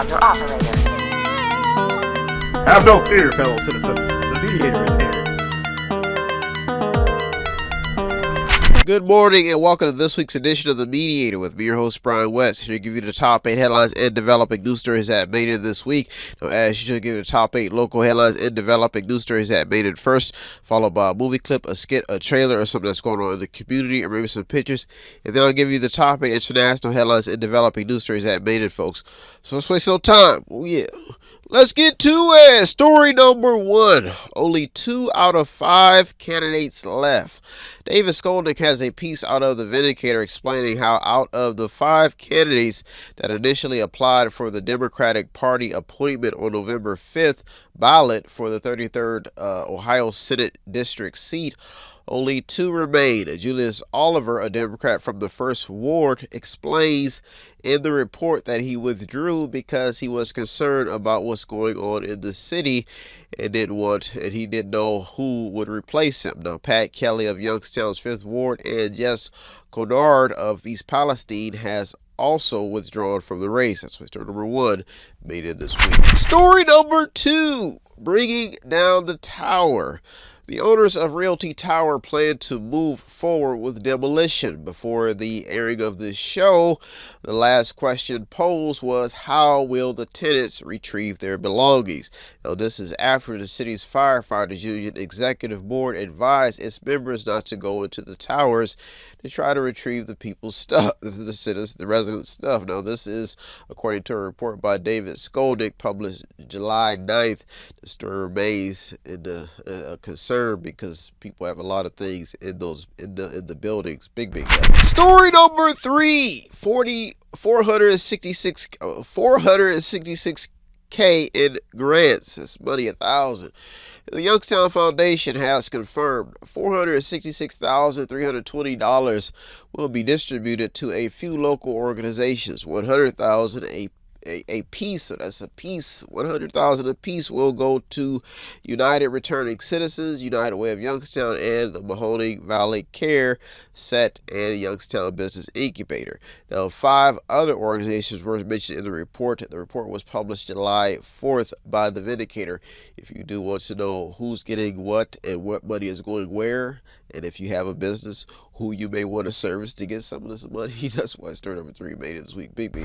call your operator. Have no fear, fellow citizens. The Mediator is here. Good morning and welcome to this week's edition of The Mediator with me, your host, Brian West. Here to give you the top 8 headlines and developing news stories that made it this week. Now, as usual, give you the top 8 local headlines and developing news stories that made it first, followed by a movie clip, a skit, a trailer, or something that's going on in the community, or maybe some pictures. And then I'll give you the top 8 international headlines and developing news stories that made it, folks. So let's waste no time. Oh, yeah. Let's get to it. Story number 1. Only 2 out of 5 candidates left. David Skolnick has a piece out of the Mediator explaining how out of the 5 candidates that initially applied for the Democratic Party appointment on November 5th ballot for the 33rd Ohio Senate District seat, only 2 remain. Julius Oliver, a Democrat from the 1st Ward, explains in the report that he withdrew because he was concerned about what's going on in the city and he didn't know who would replace him. Now, Pat Kelly of Youngstown's 5th Ward and Jess Conard of East Palestine has also withdrawn from the race. That's what story number 1 made it this week. Story number 2, bringing down the tower. The owners of Realty Tower plan to move forward with demolition. Before the airing of this show, the last question posed was, how will the tenants retrieve their belongings? Now, this is after the city's firefighters union executive board advised its members not to go into the towers to try to retrieve the people's stuff, the residents' stuff. Now, this is according to a report by David Skolnick published July 9th. The story remains in the concern because people have a lot of things in the buildings. Big. Story number 3, 466K in grants. That's money, 1,000. The Youngstown Foundation has confirmed $466,320 will be distributed to a few local organizations. $100,000 a piece, so that's a piece. $100,000 a piece will go to United Returning Citizens, United Way of Youngstown, and the Mahoning Valley Care Set and Youngstown Business Incubator. Now, 5 other organizations were mentioned in the report. The report was published July 4th by the Mediator. If you do want to know who's getting what and what money is going where, and if you have a business who you may want to service to get some of this money, that's why story number 3 made it this week. Big.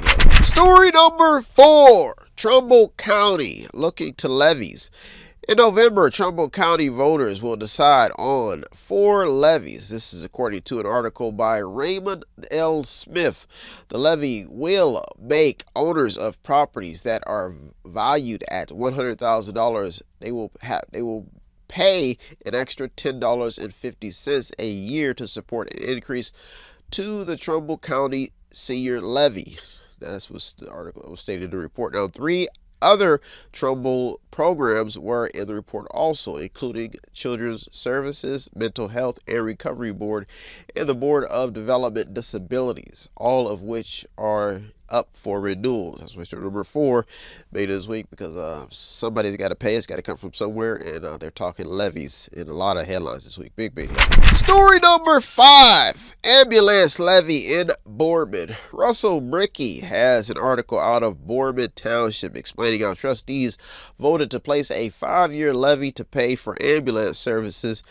Story number 4, Trumbull County looking to levies. In November, Trumbull County voters will decide on 4 levies. This is according to an article by Raymond L. Smith. The levy will make owners of properties that are valued at $100,000. They will pay an extra $10.50 a year to support an increase to the Trumbull County senior levy. That's what the article was stated in the report. Now, 3 other Trumbull programs were in the report also, including Children's Services, Mental Health and Recovery Board, and the Board of Development Disabilities, all of which are up for renewal. That's why story number 4 made it this week, because somebody's got to pay. It's got to come from somewhere, and they're talking levies in a lot of headlines this week. Big. Story number 5, ambulance levy in Boardman. Russell Brickey has an article out of Boardman Township explaining how trustees voted to place a 5-year levy to pay for ambulance services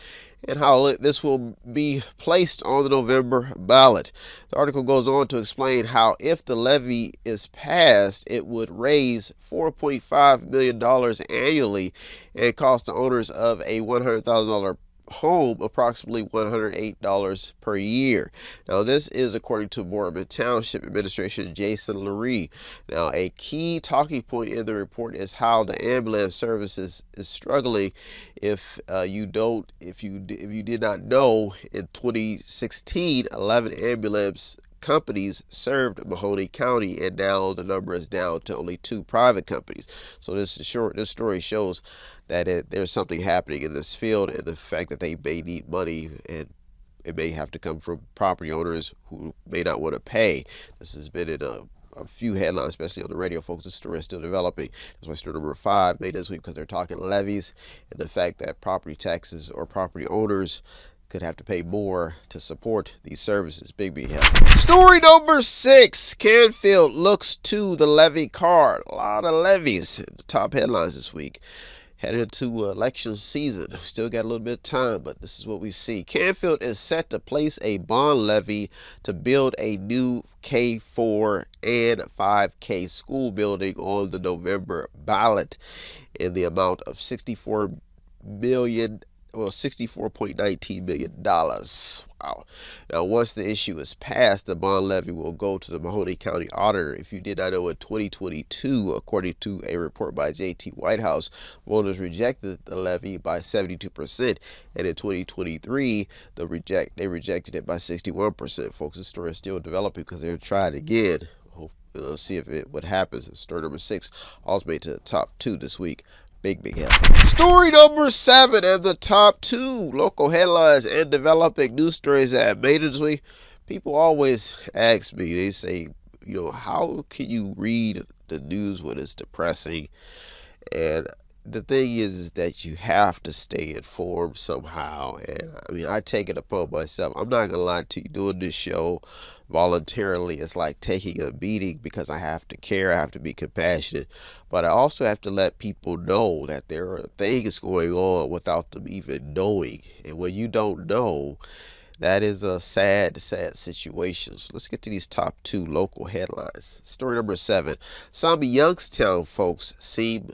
and how this will be placed on the November ballot. The article goes on to explain how if the levy is passed, it would raise $4.5 million annually and cost the owners of a $100,000 home approximately $108 per year. Now, this is according to Boardman Township Administration Jason Lurie. Now, a key talking point in the report is how the ambulance services is struggling. If you did not know, in 2016, 11 ambulance companies served Mahoning County, and now the number is down to only 2 private companies. So this story shows that there's something happening in this field, and the fact that they may need money, and it may have to come from property owners who may not want to pay. This has been in a few headlines, especially on the radio, folks. The story is still developing. That's why story number 5 made this week, because they're talking levies and the fact that property taxes or property owners could have to pay more to support these services. Big help. Story number 6. Canfield looks to the levy card. A lot of levies. The top headlines this week. Headed into election season. Still got a little bit of time, but this is what we see. Canfield is set to place a bond levy to build a new K4 and 5K school building on the November ballot in the amount of $64.19 million. Wow. Now, once the issue is passed, the bond levy will go to the Mahoning County Auditor. If you did not know, in 2022, according to a report by JT Whitehouse, voters rejected the levy by 72%, and in 2023, they rejected it by 61%. Folks, the story is still developing because they're trying again. We'll see what happens. Story number 6 also made to the top 2 this week. Big help. Story number 7 and the top 2 local headlines and developing news stories that made it this week. People always ask me, they say, how can you read the news when it's depressing? And the thing is that you have to stay informed somehow. And I take it upon myself. I'm not going to lie to you, doing this show voluntarily is like taking a beating because I have to care, I have to be compassionate, but I also have to let people know that there are things going on without them even knowing. And when you don't know, that is a sad situation. So let's get to these top 2 local headlines. Story number 7. Some Youngstown folks seem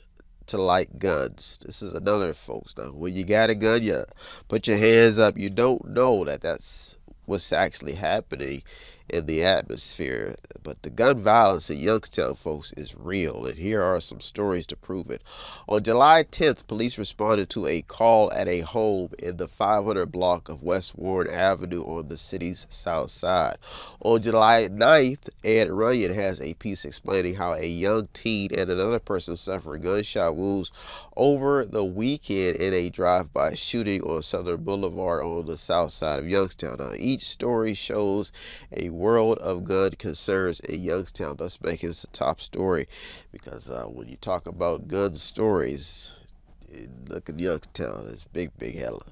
to like guns. This is another, folks. Now, when you got a gun, you put your hands up. You don't know that that's what's actually happening in the atmosphere. But the gun violence in Youngstown, folks, is real. And here are some stories to prove it. On July 10th, police responded to a call at a home in the 500 block of West Warren Avenue on the city's south side. On July 9th, Ed Runyon has a piece explaining how a young teen and another person suffered gunshot wounds over the weekend in a drive-by shooting on Southern Boulevard on the south side of Youngstown. Now, each story shows a world of gun concerns in Youngstown, thus making this a top story, because when you talk about gun stories, look at Youngstown. It's big headlines.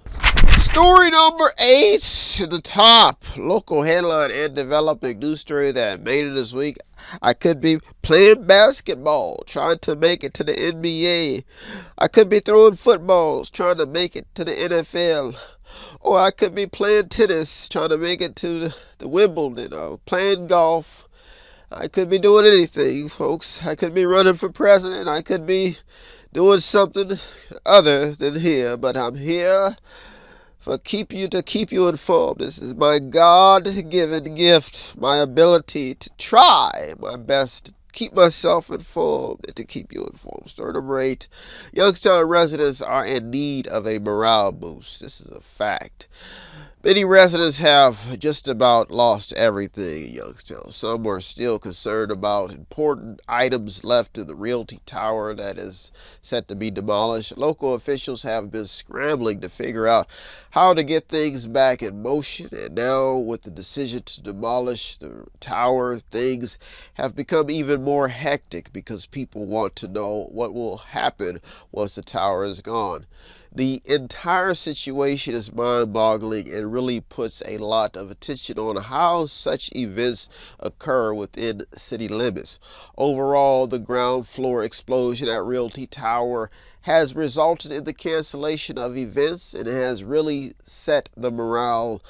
Story number 8 to the top local headline and developing news story that made it this week. I could be playing basketball, trying to make it to the NBA. I could be throwing footballs, trying to make it to the NFL. Or I could be playing tennis, trying to make it to the Wimbledon, or playing golf. I could be doing anything, folks. I could be running for president. I could be doing something other than here. But I'm here to keep you informed. This is my God-given gift, my ability to try my best to keep myself informed and to keep you informed. Story number 8. Youngstown residents are in need of a morale boost. This is a fact. Many residents have just about lost everything in Youngstown. Some are still concerned about important items left in the Realty Tower that is set to be demolished. Local officials have been scrambling to figure out how to get things back in motion. And now, with the decision to demolish the tower, things have become even more hectic because people want to know what will happen once the tower is gone. The entire situation is mind-boggling and really puts a lot of attention on how such events occur within city limits. Overall, the ground floor explosion at Realty Tower has resulted in the cancellation of events and has really set the morale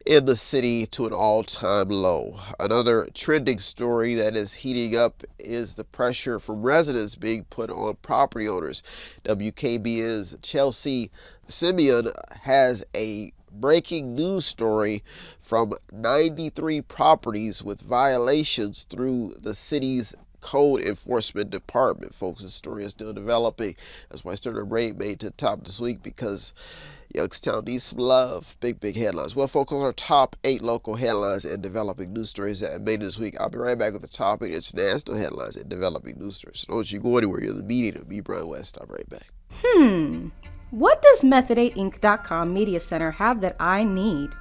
in the city to an all-time low. Another trending story that is heating up is the pressure from residents being put on property owners. WKBN's Chelsea Simeon has a breaking news story from 93 properties with violations through the city's Code Enforcement Department. Folks, the story is still developing. That's why Story number 8 made to the top this week, because Youngstown needs some love. Big headlines. Well, folks, on our top 8 local headlines and developing news stories that made it this week. I'll be right back with the top 8 international headlines and developing news stories. So don't you go anywhere. You're the Mediator. Me, Brian West. I'll be right back. What does Method8Inc.com Media Center have that I need?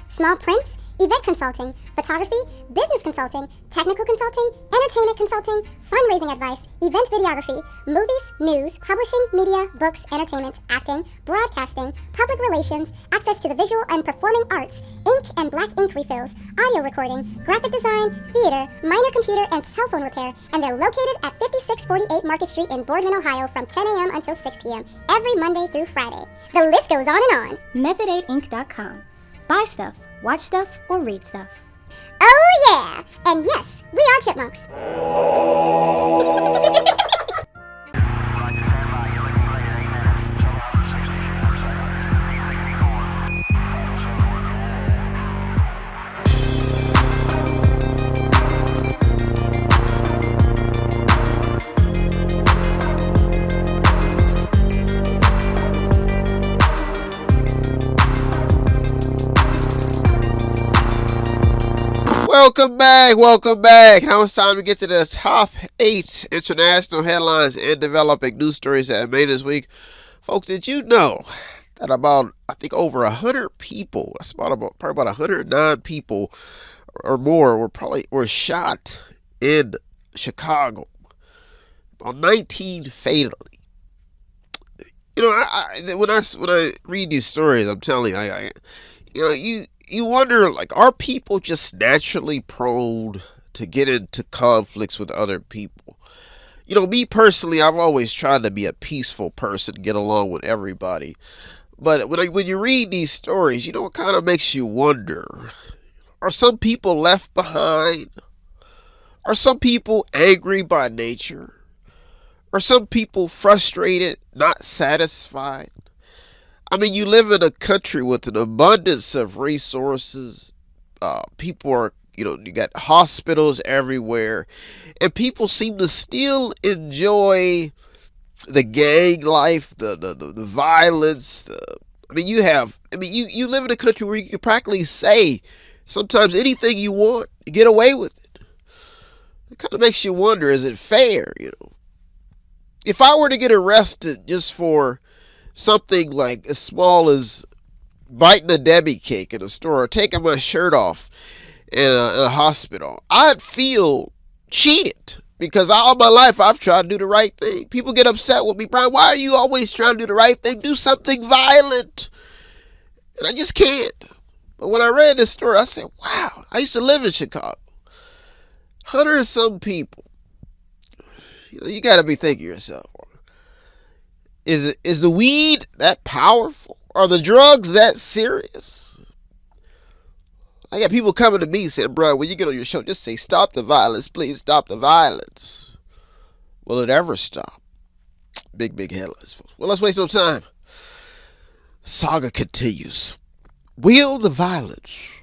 Small prints, event consulting, photography, business consulting, technical consulting, entertainment consulting, fundraising advice, event videography, movies, news, publishing, media, books, entertainment, acting, broadcasting, public relations, access to the visual and performing arts, ink and black ink refills, audio recording, graphic design, theater, minor computer and cell phone repair, and they're located at 5648 Market Street in Boardman, Ohio from 10 a.m. until 6 p.m. every Monday through Friday. The list goes on and on. Method8inc.com. Buy stuff, watch stuff, or read stuff. Oh yeah! And yes, we are chipmunks. Welcome back. Now it's time to get to the top 8 international headlines and developing news stories that made this week. Folks, did you know that over 100 people, that's probably about 109 people or more were shot in Chicago. About 19 fatally. You know, when I read these stories, I'm telling you, you wonder, like, are people just naturally prone to get into conflicts with other people? You know, me personally, I've always tried to be a peaceful person, get along with everybody. But when you read these stories, you know, it kind of makes you wonder, are some people left behind? Are some people angry by nature? Are some people frustrated, not satisfied? I mean, you live in a country with an abundance of resources. People are, you got hospitals everywhere. And people seem to still enjoy the gang life, the violence. You live in a country where you can practically say sometimes anything you want, you get away with it. It kind of makes you wonder, is it fair, If I were to get arrested just for something like as small as biting a Debbie cake in a store or taking my shirt off in a hospital, I'd feel cheated because all my life I've tried to do the right thing. People get upset with me, Brian, why are you always trying to do the right thing? Do something violent. And I just can't. But when I read this story, I said, wow, I used to live in Chicago. 100 and some people. You got to be thinking to yourself, is the weed that powerful? Are the drugs that serious? I got people coming to me saying, bro, when you get on your show, just say, stop the violence, please, stop the violence. Will it ever stop? Big headlines, folks. Well, let's waste no time. Saga continues. Will the violence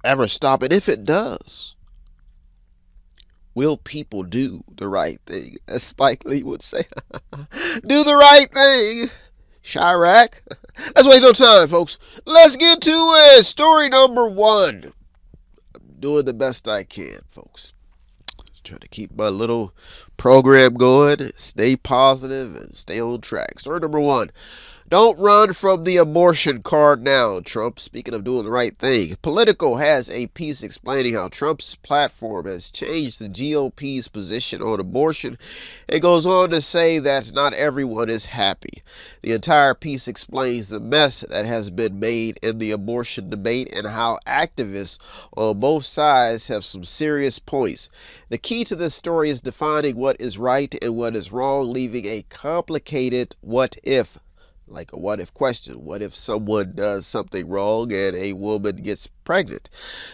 ever stop? And if it does, will people do the right thing? As Spike Lee would say. Do the right thing, Chirac. Let's waste no time, folks. Let's get to it. Story number 1. I'm doing the best I can, folks. Trying to keep my little program going, stay positive, and stay on track. Story number 1. Don't run from the abortion card now, Trump. Speaking of doing the right thing, Politico has a piece explaining how Trump's platform has changed the GOP's position on abortion. It goes on to say that not everyone is happy. The entire piece explains the mess that has been made in the abortion debate and how activists on both sides have some serious points. The key to this story is defining what is right and what is wrong, leaving a complicated what if. Like a what if question. What if someone does something wrong and a woman gets pregnant?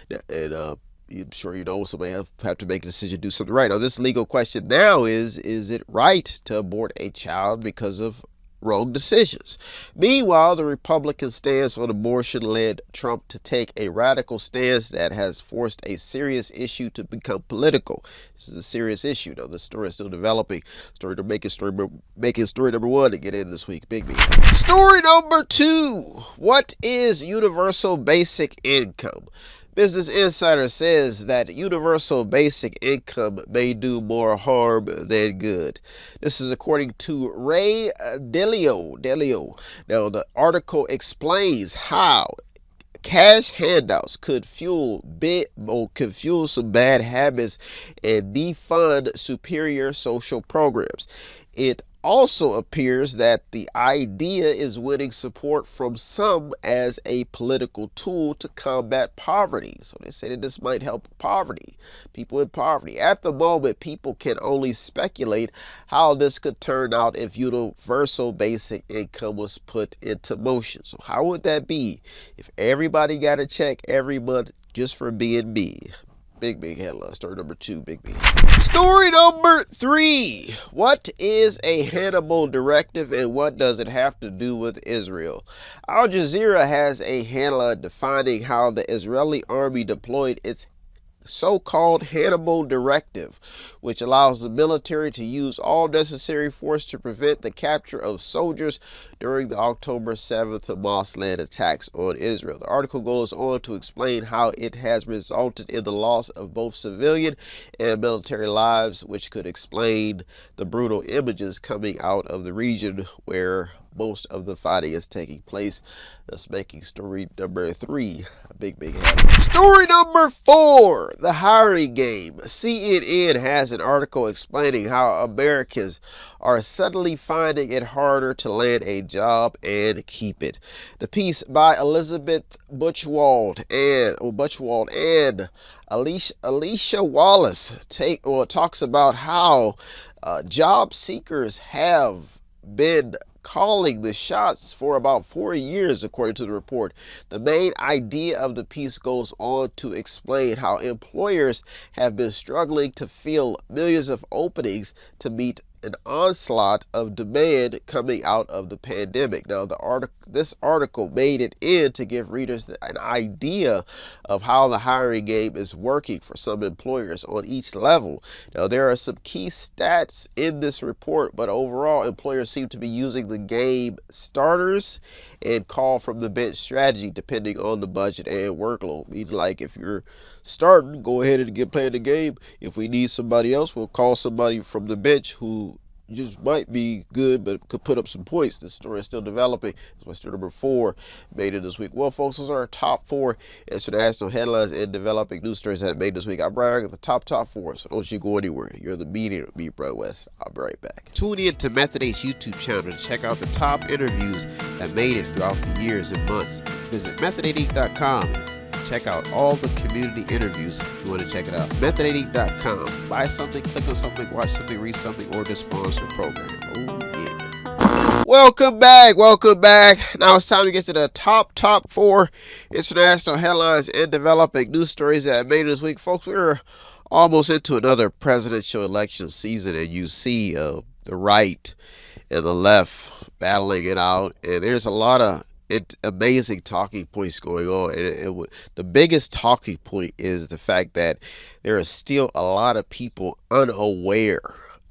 And I'm sure somebody have to make a decision to do something right. Now, this legal question now is it right to abort a child because of wrong decisions? Meanwhile, the Republican stance on abortion led Trump to take a radical stance that has forced a serious issue to become political. This is a serious issue, though. The story is still developing. Making story number 1 to get in this week. Big me. Story number 2. What is universal basic income? Business Insider says that universal basic income may do more harm than good. This is according to Ray Dalio. Now, the article explains how cash handouts could fuel some bad habits and defund superior social programs. It also appears that the idea is winning support from some as a political tool to combat poverty. So they say that this might help people in poverty. At the moment, people can only speculate how this could turn out if universal basic income was put into motion. So how would that be if everybody got a check every month just for being me? Big headline. Story number 2, big. Story number 3. What is a Hannibal directive and what does it have to do with Israel? Al Jazeera has a headline defining how the Israeli army deployed its so-called Hannibal directive, which allows the military to use all necessary force to prevent the capture of soldiers during the October 7th Hamas-led attacks on Israel. The article goes on to explain how it has resulted in the loss of both civilian and military lives, which could explain the brutal images coming out of the region where most of the fighting is taking place. That's making story number 3 a big headline. Story number 4, the hiring game. CNN has an article explaining how Americans are suddenly finding it harder to land a job and keep it. The piece by Elizabeth Butchwald and Alicia Wallace talks about how job seekers have been calling the shots for about 4 years, according to the report. The main idea of the piece goes on to explain how employers have been struggling to fill millions of openings to meet an onslaught of demand coming out of the pandemic. Now, this article made it in to give readers an idea of how the hiring game is working for some employers on each level. Now, there are some key stats in this report, but overall, employers seem to be using the game starters and call from the bench strategy depending on the budget and workload. Meaning, like, if you're starting, go ahead and get playing the game. If we need somebody else, we'll call somebody from the bench who just might be good but could put up some points. This story is still developing. That's why story number 4 made it this week. Well, folks, those are our top 4 international headlines and developing news stories that made this week. I'm Brian at the top 4, so don't you go anywhere. You're the Mediator, me, Brad West. I'll be right back. Tune in to Method Ace YouTube channel to check out the top interviews that made it throughout the years and months. Visit method88.com. Check out all the community interviews if you want to check it out. Method88.com. Buy something, click on something, watch something, read something, or just sponsor a program. Oh, yeah. Welcome back. Now it's time to get to the top 4 international headlines and developing news stories that made it this week. Folks, we're almost into another presidential election season, and you see the right and the left battling it out, and there's a lot of amazing talking points going on. And the biggest talking point is the fact that there are still a lot of people unaware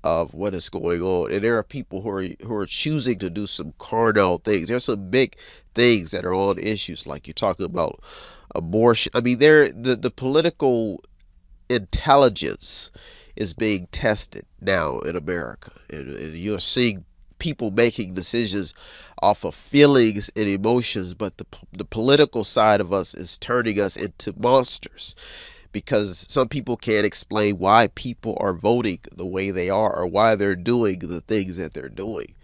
of what is going on, and there are people who are choosing to do some carnal things. There's some big things that are on issues, like you're talking about abortion. I mean, the political intelligence is being tested now in America, and you're seeing people making decisions off of feelings and emotions, but the political side of us is turning us into monsters, because some people can't explain why people are voting the way they are or why they're doing the things that they're doing.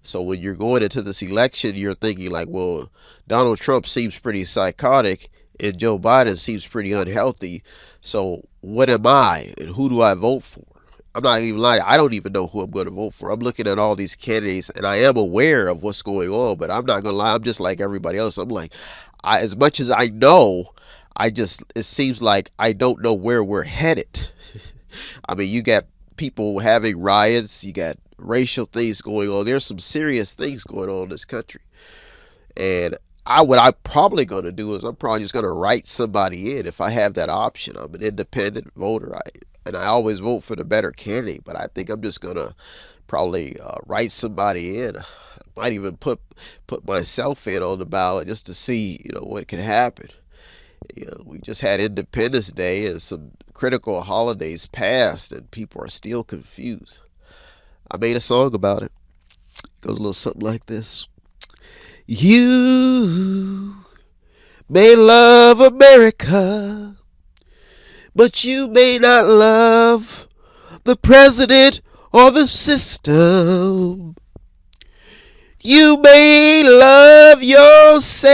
So when you're going into this election, you're thinking like, well, Donald Trump seems pretty psychotic and Joe Biden seems pretty unhealthy. So what am I and who do I vote for? I'm not even lying. I don't even know who I'm going to vote for. I'm looking at all these candidates, and I am aware of what's going on, but I'm not going to lie. I'm just like everybody else. I'm like, as much as I know, it seems like I don't know where we're headed. I mean, you got people having riots. You got racial things going on. There's some serious things going on in this country. And what I'm probably going to do is I'm probably just going to write somebody in if I have that option. I'm an independent voter. And I always vote for the better candidate, but I think I'm just going to probably write somebody in. I might even put myself in on the ballot just to see, what can happen. We just had Independence Day and some critical holidays passed, and people are still confused. I made a song about it. It goes a little something like this. You may love America, but you may not love the president or the system. You may love yourself,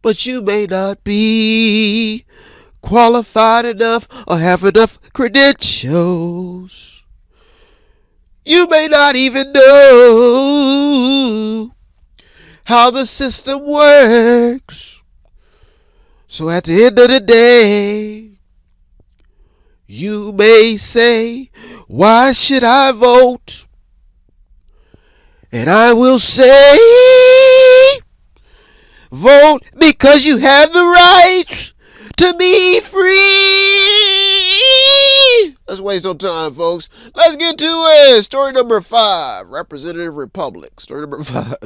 but you may not be qualified enough or have enough credentials. You may not even know how the system works. So at the end of the day, you may say, why should I vote? And I will say, vote because you have the right to be free. Let's waste no time, folks. Let's get to it. Story number 5, Representative Republic. Story number 5.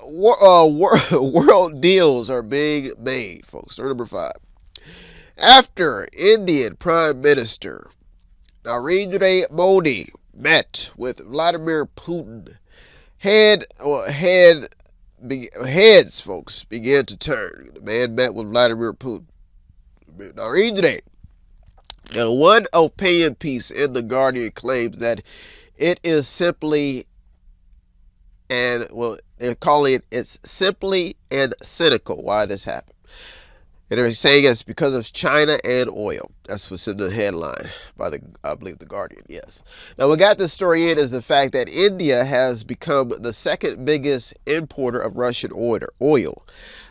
World deals are being made, folks. Story number 5. After Indian Prime Minister Narendra Modi met with Vladimir Putin, heads, folks, began to turn. The man met with Vladimir Putin. Narendra. Now, one opinion piece in The Guardian claims that it is simply they're calling it's simply and cynical why this happened. And they're saying it's because of China and oil. That's what's in the headline by I believe, The Guardian, yes. Now, what got this story in is the fact that India has become the second biggest importer of Russian oil.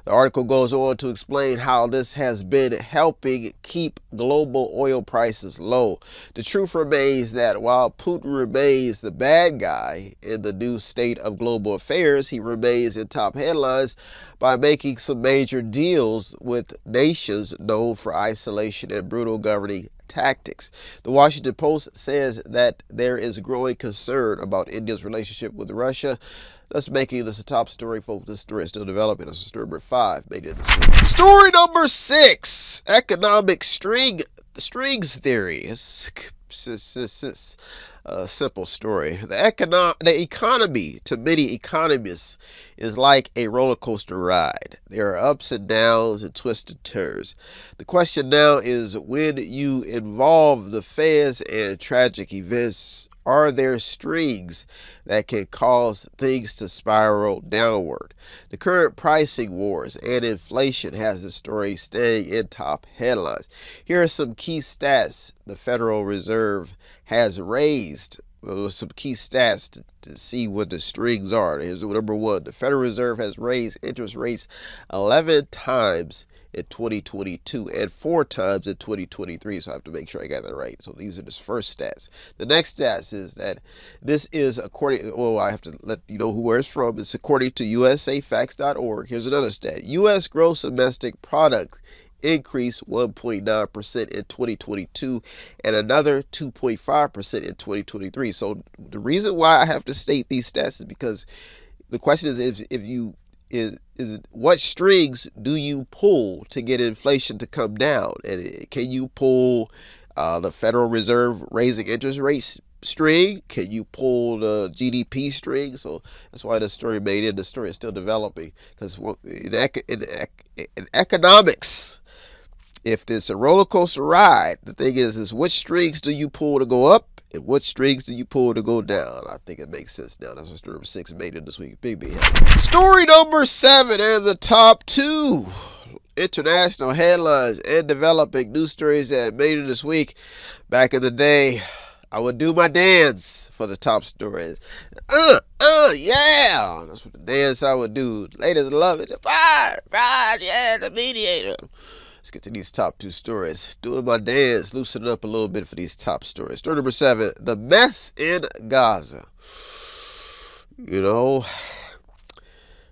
The article goes on to explain how this has been helping keep global oil prices low. The truth remains that while Putin remains the bad guy in the new state of global affairs, he remains in top headlines by making some major deals with nations known for isolation and brutal governing tactics. The Washington Post says that there is growing concern about India's relationship with Russia. That's making this a top story, folks. This story is still developing. That's story number 5. Made it this week. Story number 6. Economic strings theory. It's a simple story. The economy, to many economists, is like a roller coaster ride. There are ups and downs and twisted turns. The question now is, when you involve the feds and tragic events, are there strings that can cause things to spiral downward? The current pricing wars and inflation has the story staying in top headlines. Here are some key stats the Federal Reserve has raised. Some key stats to see what the strings are. Here's number 1. The Federal Reserve has raised interest rates 11 times in 2022 and 4 times in 2023. So I have to make sure I got that right. So these are the first stats. The next stats is that this is according, I have to let you know where it's from. It's according to usafacts.org. Here's another stat. U.S. gross domestic product increased 1.9% in 2022 and another 2.5% in 2023. So the reason why I have to state these stats is because the question is what strings do you pull to get inflation to come down? And can you pull the Federal Reserve raising interest rates string? Can you pull the GDP string? So that's why the story made it. The story is still developing, because in economics, if it's a roller coaster ride, the thing is which strings do you pull to go up and what strings do you pull to go down? I think it makes sense now. That's what story number 6 made it this week. Big. Story number 7 and the top 2 international headlines and developing news stories that made it this week. Back in the day, I would do my dance for the top stories. Yeah. That's what the dance I would do. Ladies love it. Fire, yeah, the Mediator. Let's get to these top 2 stories. Doing my dance, loosening up a little bit for these top stories. Story number 7, the mess in Gaza.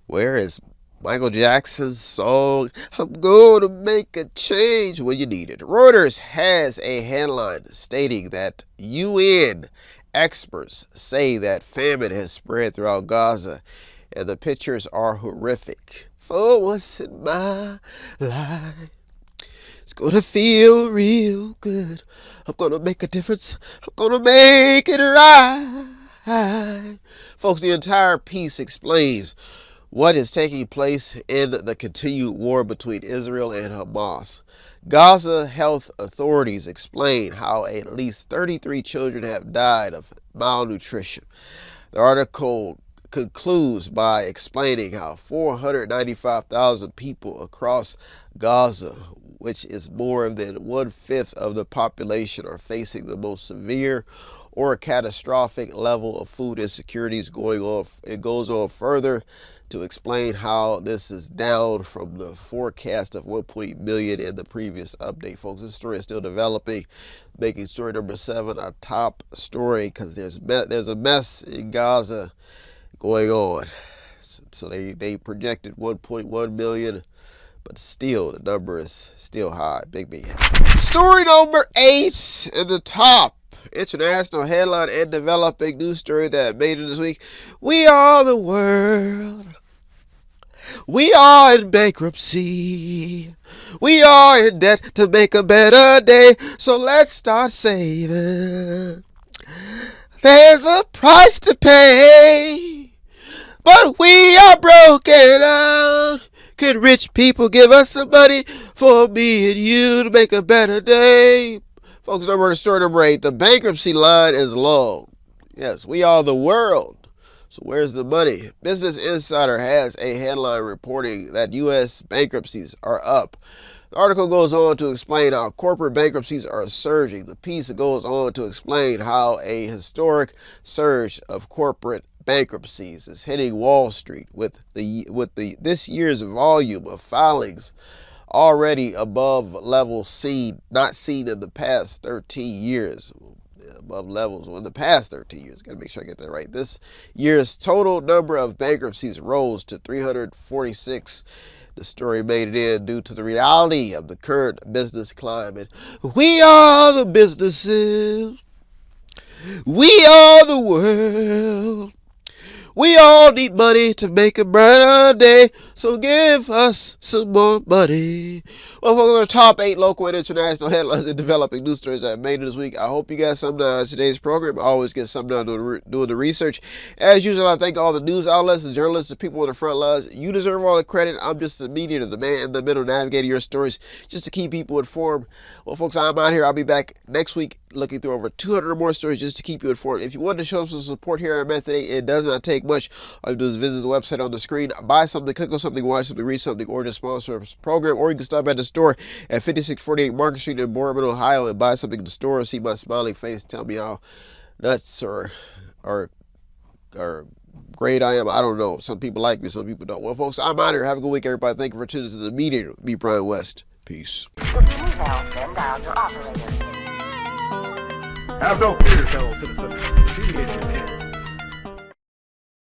Where is Michael Jackson's song, I'm gonna make a change, when you need it? Reuters has a headline stating that UN experts say that famine has spread throughout Gaza, and the pictures are horrific. For once in my life, it's gonna feel real good. I'm gonna make a difference. I'm gonna make it right. Folks, the entire piece explains what is taking place in the continued war between Israel and Hamas. Gaza health authorities explain how at least 33 children have died of malnutrition. The article concludes by explaining how 495,000 people across Gaza, which is more than 1/5 of the population, are facing the most severe or catastrophic level of food insecurities going on. It goes on further to explain how this is down from the forecast of 1 million in the previous update. Folks, this story is still developing, making story number 7 a top story because there's a mess in Gaza going on. So they projected 1.1 million, but still the number is still high. Big. Story number 8 in the top international headline and developing news story that made it this week. We are the world. We are in bankruptcy. We are in debt to make a better day. So let's start saving. There's a price to pay, but we are broken out. Could rich people give us some money for me and you to make a better day? Folks, story number 8. The bankruptcy line is long. Yes, we are the world. So where's the money? Business Insider has a headline reporting that U.S. bankruptcies are up. The article goes on to explain how corporate bankruptcies are surging. The piece goes on to explain how a historic surge of corporate bankruptcies is hitting Wall Street with this year's volume of filings already above levels not seen in the past 13 years. Above levels in the past 13 years. Got to make sure I get that right. This year's total number of bankruptcies rose to 346. The story made it in due to the reality of the current business climate. We are the businesses. We are the world. We all need money to make a brighter day, so give us some more money. Well, folks, our top 8 local and international headlines and developing news stories that made it this week. I hope you got something out of today's program. I always get something out of doing the research. As usual, I thank all the news outlets, the journalists, the people on the front lines. You deserve all the credit. I'm just the mediator, the man in the middle, navigating your stories just to keep people informed. Well, folks, I'm out here. I'll be back next week looking through over 200 or more stories just to keep you informed. If you want to show some support here at Method 8, it does not take much. All you do is visit the website on the screen, buy something, click on something, watch something, read something, or just sponsor a program. Or you can stop at the store at 5648 Market Street in Boardman, Ohio, and buy something in the store, see my smiling face, tell me how nuts or great I am. I don't know. Some people like me, some people don't. Well, folks, I'm out here. Have a good week, everybody. Thank you for tuning to the Mediator. Me, Brian West. Peace. Have no fear, fellow citizens. The Mediator is here.